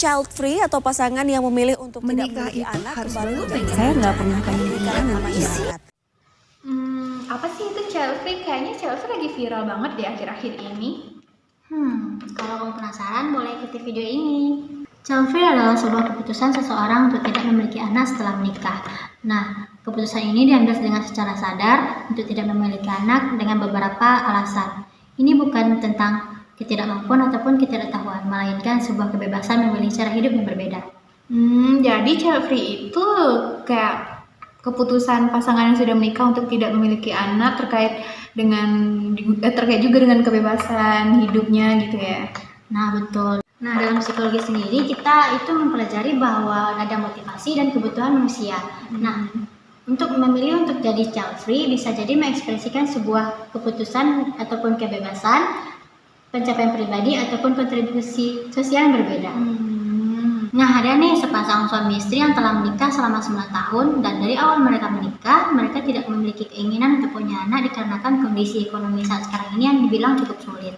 child free atau pasangan yang memilih untuk tidak Menikah memiliki itu anak harus kembali dulu menjadi pengen. saya nggak pernah Pengen pendidikan anak. masyarakat. Apa sih itu child free? Kayaknya child free lagi viral banget di akhir-akhir ini. Kalau kamu penasaran, boleh ikuti video ini. Child free adalah sebuah keputusan seseorang untuk tidak memiliki anak setelah menikah. Nah, keputusan ini diambil dengan secara sadar untuk tidak memiliki anak dengan beberapa alasan. Ini bukan tentang ketidakmampuan ataupun ketidaktahuan, melainkan sebuah kebebasan memilih cara hidup yang berbeda. Jadi child free itu kayak keputusan pasangan yang sudah menikah untuk tidak memiliki anak terkait juga dengan kebebasan hidupnya gitu ya. Nah, betul. Nah, dalam psikologi sendiri kita itu mempelajari bahwa ada motivasi dan kebutuhan manusia. Nah, untuk memilih untuk jadi child free bisa jadi mengekspresikan sebuah keputusan ataupun kebebasan, pencapaian pribadi ataupun kontribusi sosial yang berbeda. Nah, ada nih sepasang suami istri yang telah menikah selama 9 tahun dan dari awal mereka menikah, mereka tidak memiliki keinginan untuk punya anak dikarenakan kondisi ekonomi saat sekarang ini yang dibilang cukup sulit.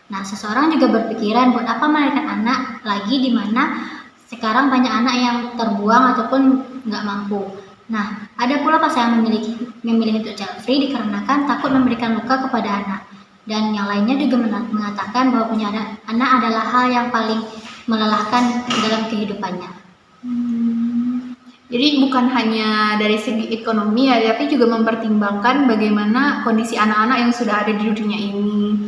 Nah, seseorang juga berpikiran buat apa melahirkan anak lagi di mana sekarang banyak anak yang terbuang ataupun nggak mampu. Nah, ada pula pasangan memilih untuk child free dikarenakan takut memberikan luka kepada anak. Dan yang lainnya juga mengatakan bahwa punya anak adalah hal yang paling melelahkan dalam kehidupannya. Jadi bukan hanya dari segi ekonomi ya, tapi juga mempertimbangkan bagaimana kondisi anak-anak yang sudah ada di dunia ini.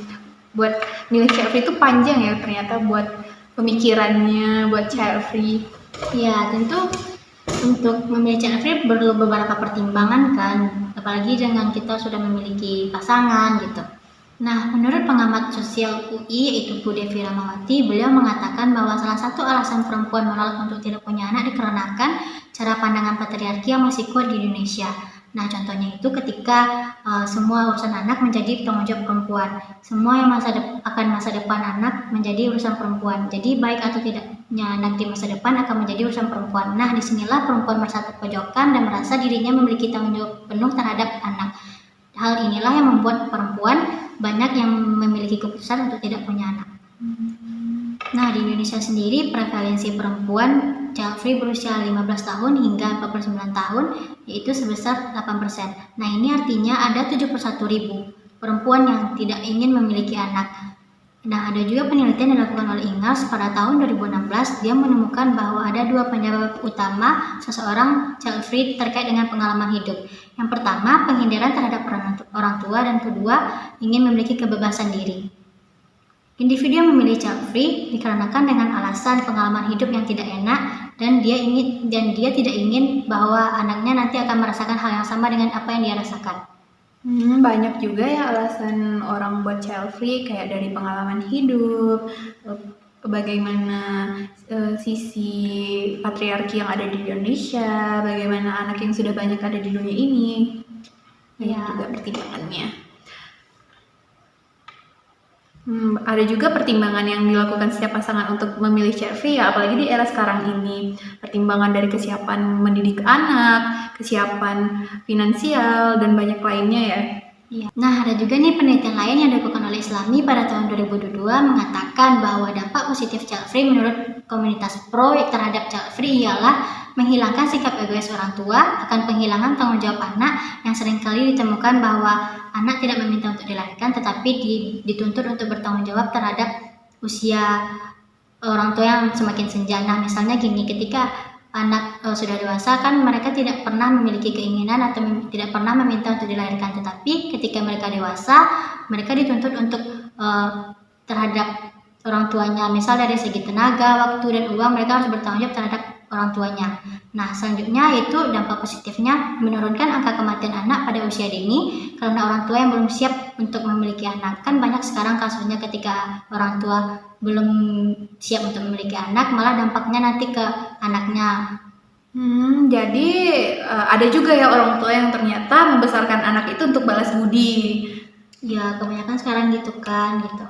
Buat milih child free itu panjang ya ternyata buat pemikirannya buat child free. Ya, tentu untuk memilih child free perlu beberapa pertimbangan kan, apalagi dengan kita sudah memiliki pasangan gitu. Nah, menurut pengamat sosial UI yaitu Bu Devi Ramawati, beliau mengatakan bahwa salah satu alasan perempuan menolak untuk tidak punya anak dikarenakan cara pandangan patriarki yang masih kuat di Indonesia. Nah, contohnya itu ketika semua urusan anak menjadi tanggung jawab perempuan. Semua yang akan masa depan anak menjadi urusan perempuan. Jadi baik atau tidaknya anak di masa depan akan menjadi urusan perempuan. Nah, disinilah perempuan merasa terpojokkan dan merasa dirinya memiliki tanggung jawab penuh terhadap anak. Hal inilah yang membuat perempuan banyak yang memiliki keputusan untuk tidak punya anak. Nah, di Indonesia sendiri prevalensi perempuan child free berusia 15 tahun hingga 49 tahun yaitu sebesar 8%. Nah, ini artinya ada 71.000 perempuan yang tidak ingin memiliki anak. Nah, ada juga penelitian yang dilakukan oleh Ingas pada tahun 2016. Dia menemukan bahwa ada 2 penyebab utama seseorang child free terkait dengan pengalaman hidup. Yang pertama, penghindaran terhadap orang tua, dan kedua, ingin memiliki kebebasan diri. Individu yang memilih child free dikarenakan dengan alasan pengalaman hidup yang tidak enak dan dia tidak ingin bahwa anaknya nanti akan merasakan hal yang sama dengan apa yang dia rasakan. Banyak juga ya alasan orang buat child free kayak dari pengalaman hidup, bagaimana sisi patriarki yang ada di Indonesia, bagaimana anak yang sudah banyak ada di dunia ini. Banyak juga pertimbangannya. Ada juga pertimbangan yang dilakukan setiap pasangan untuk memilih child free ya, apalagi di era sekarang ini. Pertimbangan dari kesiapan mendidik anak, kesiapan finansial, dan banyak lainnya ya. Nah, ada juga nih penelitian lain yang dilakukan oleh Islami pada tahun 2022 mengatakan bahwa dampak positif child free menurut komunitas pro terhadap child free ialah menghilangkan sikap egois orang tua, akan penghilangan tanggung jawab anak yang seringkali ditemukan bahwa anak tidak meminta untuk dilahirkan tetapi dituntut untuk bertanggung jawab terhadap usia orang tua yang semakin senja. Nah, misalnya gini, ketika anak sudah dewasa kan mereka tidak pernah memiliki keinginan atau tidak pernah meminta untuk dilahirkan, tetapi ketika mereka dewasa mereka dituntut untuk terhadap orang tuanya, misal dari segi tenaga, waktu, dan uang mereka harus bertanggung jawab terhadap orang tuanya. Nah, selanjutnya itu dampak positifnya menurunkan angka kematian anak pada usia dini karena orang tua yang belum siap untuk memiliki anak. Kan banyak sekarang kasusnya ketika orang tua belum siap untuk memiliki anak, malah dampaknya nanti ke anaknya. Jadi ada juga ya orang tua yang ternyata membesarkan anak itu untuk balas budi. Ya, kebanyakan sekarang gitu kan gitu.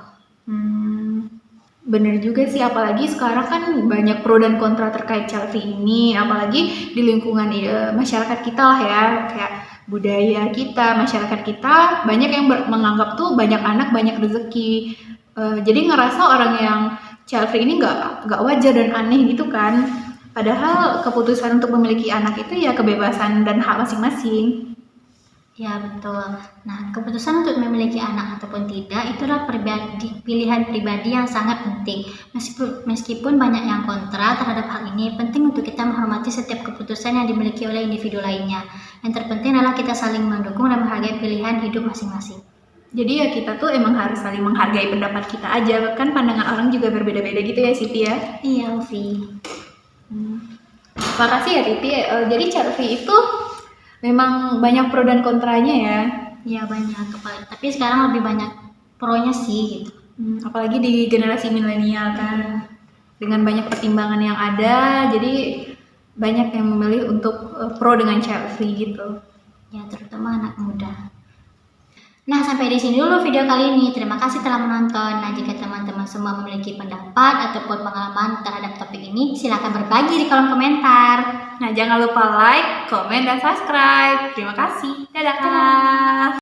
Bener juga sih, apalagi sekarang kan banyak pro dan kontra terkait child free ini, apalagi di lingkungan masyarakat kita lah ya, kayak budaya kita, masyarakat kita banyak yang menganggap tuh banyak anak banyak rezeki. Jadi ngerasa orang yang child free ini nggak wajar dan aneh gitu kan. Padahal keputusan untuk memiliki anak itu ya kebebasan dan hak masing-masing. Ya betul. Nah, keputusan untuk memiliki anak ataupun tidak itulah pilihan pribadi yang sangat penting. Meskipun banyak yang kontra terhadap hal ini, penting untuk kita menghormati setiap keputusan yang dimiliki oleh individu lainnya. Yang terpenting adalah kita saling mendukung dan menghargai pilihan hidup masing-masing. Jadi ya kita tuh emang harus saling menghargai pendapat kita aja. Kan pandangan orang juga berbeda-beda gitu ya Siti ya. Iya, Ufi. Makasih ya Titi. Jadi child free itu memang banyak pro dan kontranya ya. Iya banyak, tapi sekarang lebih banyak pro-nya sih gitu. Apalagi di generasi milenial kan. Dengan banyak pertimbangan yang ada, jadi banyak yang memilih untuk pro dengan child free gitu. Ya, terutama anak muda. Nah, sampai di sini dulu video kali ini. Terima kasih telah menonton. Nah, jika teman-teman semua memiliki pendapat ataupun pengalaman terhadap topik ini, silakan berbagi di kolom komentar. Nah, jangan lupa like, komen, dan subscribe. Terima kasih. Dadah.